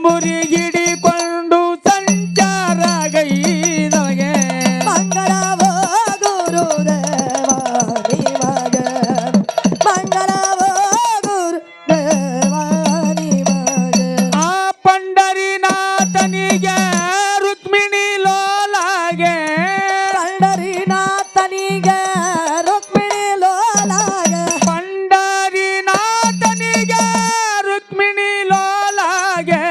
ಮುರಿ ಹಿಡಿಕೊಂಡು ಸಂಚಾರ ಗೈದವಗೆ ಮಂಗಳವೋ ಗುರುದೇವ ನಿಮಗೆ ಮಂಗಳವೋ ಗುರುದೇವ ನಿಮಗೆ ಆ ಪಂಡರಿನಾಥನಿಗೆ ರುಕ್ಮಿಣಿ ಲೋಲಾಗೆ ಪಂಡರಿನಾಥನಿಗೆ ರುಕ್ಮಿಣಿ ಲೋಲಾಗೆ ಪಂಡರಿನಾಥನಿಗೆ ರುಕ್ಮಿಣಿ ಲೋಲಾಗೆ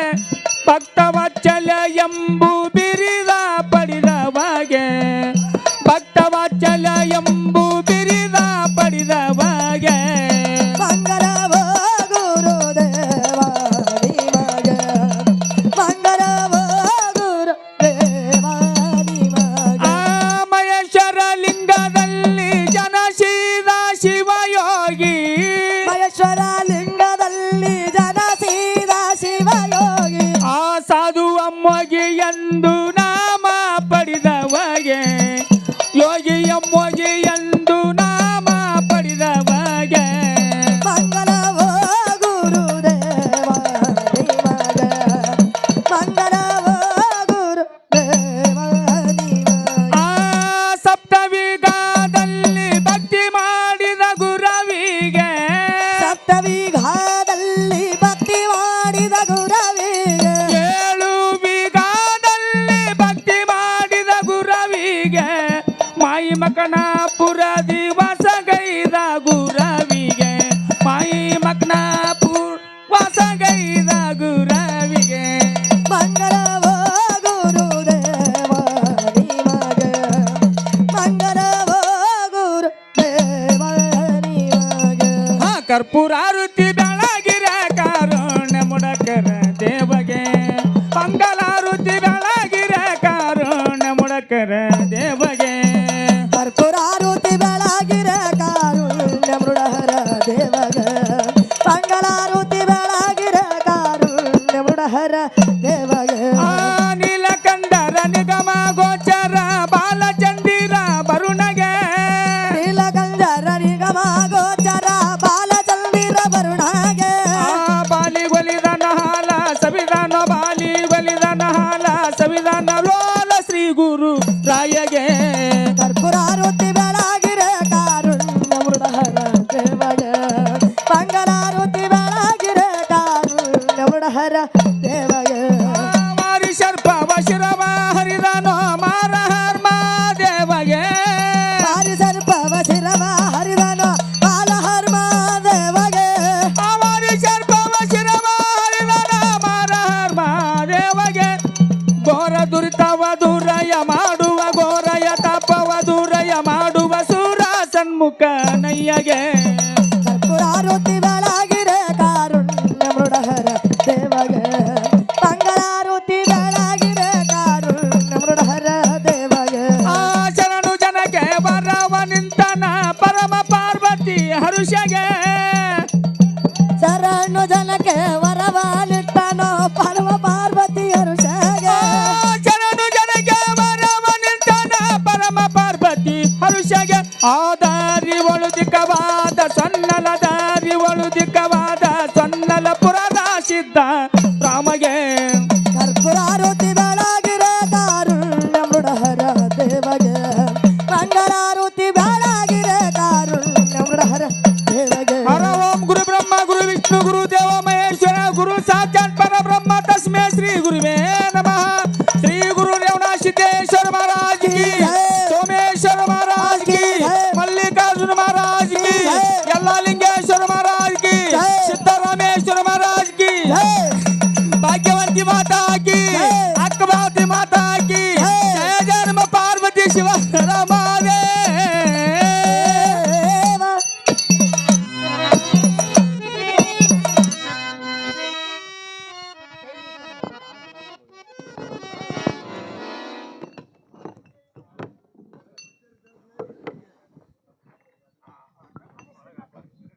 ಭಕ್ತವತ್ಸಲ ಎಂಬು ಬಿರಿದ ಪಡಿದವಾಗೆ ಭಕ್ತವತ್ಸಲ ಎಂಬು ಬಿರಿದ ಪಡಿದವಾಗೆ ಮಂಗಳವೋ ಗುರುದೇವ ನಿಮಗೆ ಮಂಗಳವೋ ಗುರುದೇವ ನಿಮಗೆ ಆ ಮಹೇಶ್ವರ ಲಿಂಗದಲ್ಲಿ ಜನಸೀದ ಶಿವಯೋಗಿ ಮಹೇಶ್ವರ ಲಿಂಗದಲ್ಲಿ ಜನಸೀದ ಶಿವಯೋಗಿ ಆ ಸಾಧು ಅಮ್ಮೋಗಿ ಎಂದು ನಾಮ ಪಡೆದವಗೆ ಯೋಗಿ ಅಮ್ಮೋಗಿ ಎಂದು ನಾಮ ಪಡೆದವಗೆ ಮಂಗಳವೋ ಗುರುದೇವ ನಿಮಗೆ ಮಂಗಳವೋ ಗುರುದೇವ ನಿಮಗೆ ಆ ಸಪ್ತವಿಗಾದಲ್ಲಿ ಭಕ್ತಿ ಮಾಡಿದ ಗುರವಿಗೆ ಸಪ್ತವಿಘಾದಲ್ಲಿ ಭಕ್ತಿ ಮಾಡಿದ ಗುರವಿಗೆ ಏಳು ವಿಗಾದಲ್ಲಿ ಭಕ್ತಿ ಮಾಡಿದ ಗುರವಿಗೆ ಮಾಯಿ ಮಕನಾಪುರ ದಿವಸಗೈದ ಗುರವಿಗೆ ಮಾಯಿ ಮಕನಾಪುರ ವಾಸಗೈದ ಗುರವಿಗೆ ಮಂಗಳವೋ ಗುರುದೇವ ನಿಮಗೆ ಮಂಗಳವೋ ಗುರುದೇವ ನಿಮಗೆ ಆ ಕರ್ಪೂರಾರುತಿ ಬೆಳಗಿರ ಕಾರುಣ್ಯ ಮುಡಕರ ದೇವಗೆ ಮಂಗಲಾರುತಿ ಬೆಳಗಿರ ಕಾರುಣ್ಯ ಮುಡಕರ ದೇವಗೆ ಕರ್ಪೂರಾರುತಿ ಬೆಳಗಿರ ಕಾರುಣ್ಯ ಮೃಡಹರ ದೇವಗ ಮಂಗಳಾರುತಿ ಬೆಳಗಿರ ಕಾರುಣ್ಯ ಮೃಡಹರ ದೇವಗ ಆ ನೀಲಕಂಠರ ನಿಗಮ ಗೋಚರ ಬಾಲಚಂದಿರ ಬರುಣಗೆ ನೀಲಕಂಠರ ನಿಗಮ ಗೋಚರ ಬಾಲಚಂದಿರ ಬರುಣಗೆ ಆ ಬಾಲಿ ಒಲಿದನ ಹಾಲ ಸವಿಧಾನ ಬಾಲಿ ಒಲಿದನ ಹಾಲ ಸವಿಧಾನ ಲೋಲ ಶ್ರೀ ಗುರು ರಾಯಗೆ ಕರ್ಪೂರಾರುತಿ ಬೆಳಗಿರ ಕಾರುಣ್ಯ ಮೃಡಹರ ದೇವಗ ಮಂಗಳಾರುತಿ ಬೆಳಗಿರ ಕಾರುಣ್ಯ ಮೃಡಹರ ದೇವಗ ಮಾರಿ ಸರ್ಪ ವಶಿರವ ಹರಿದನೋ ಮಾರ ಹರ್ಮ ದೇವಗೆ ಮಾರಿ ಸರ್ಪವ ಶಿರವ ಹರಿದನು ಬಾಲಹರ್ಮ ದೇವಗೆ ಮಾರಿ ಸರ್ಪ ವಶಿರವ ಹರಿದನ ಮಾರ ಹರ್ಮ ದೇವಗೆ ಘೋರ ದುರಿತವ ದೂರಯ ಮಾಡುವ ಘೋರಯ ತಪವ ದೂರಯ ಮಾಡುವ ಸೂರ ಸನ್ಮುಖ ನಯ್ಯಗೆ ಕರ್ಪೂರಾರುತಿ ಬೆಳಗಿರ ಕಾರುಣ್ಯ ಮೃಡಹರ ದೇವಗೆ ಮಂಗಳಾರುತಿ ಬೆಳಗಿರ ಕಾರುಣ್ಯ ಮೃಡಹರ ದೇವಗೆ ಆ ಶರಣು ಜನಕ್ಕೆ ಬರವ ನಿಂತನ ಪರಮ ಪಾರ್ವತಿ ಹರುಷಗೆ ಶರಣು ಜನಕ್ಕೆ ವರವ ನಿಟ್ಟನೋ ಪರಮ ಪಾರ್ವತಿ ಹರುಷಗೆ ಶರಣು ಜನಕ್ಕೆ ಬರವ ನಿಂತನ ಪರಮ ಪಾರ್ವತಿ ಹರುಷಗೆ ಆ ದಾರಿ ಒಳುದಿಕವಾದ ಸೊನ್ನಲ ದಾರಿ ಒಳುದಿಕವಾದ ಸೊನ್ನಲ ಪುರದ ಸಿದ್ಧ ರಾಮಗೆ ಕರ್ಪೂರಾರುತಿ ಬೆಳಗಿರ ಕಾರುಣ್ಯ ಮೃಡಹರ ದೇವಗೆ ಮಂಗಳಾರುತಿ ಬೆಳಗಿರ ಕಾರುಣ್ಯ ಮೃಡಹರ ದೇವಗೆ ಹರ ಓಂ ಗುರು ಬ್ರಹ್ಮ ಗುರು ವಿಷ್ಣು ಗುರು ದೇವ ಮಹೇಶ್ವರ ಗುರು ಸಾಕ್ಷಾತ್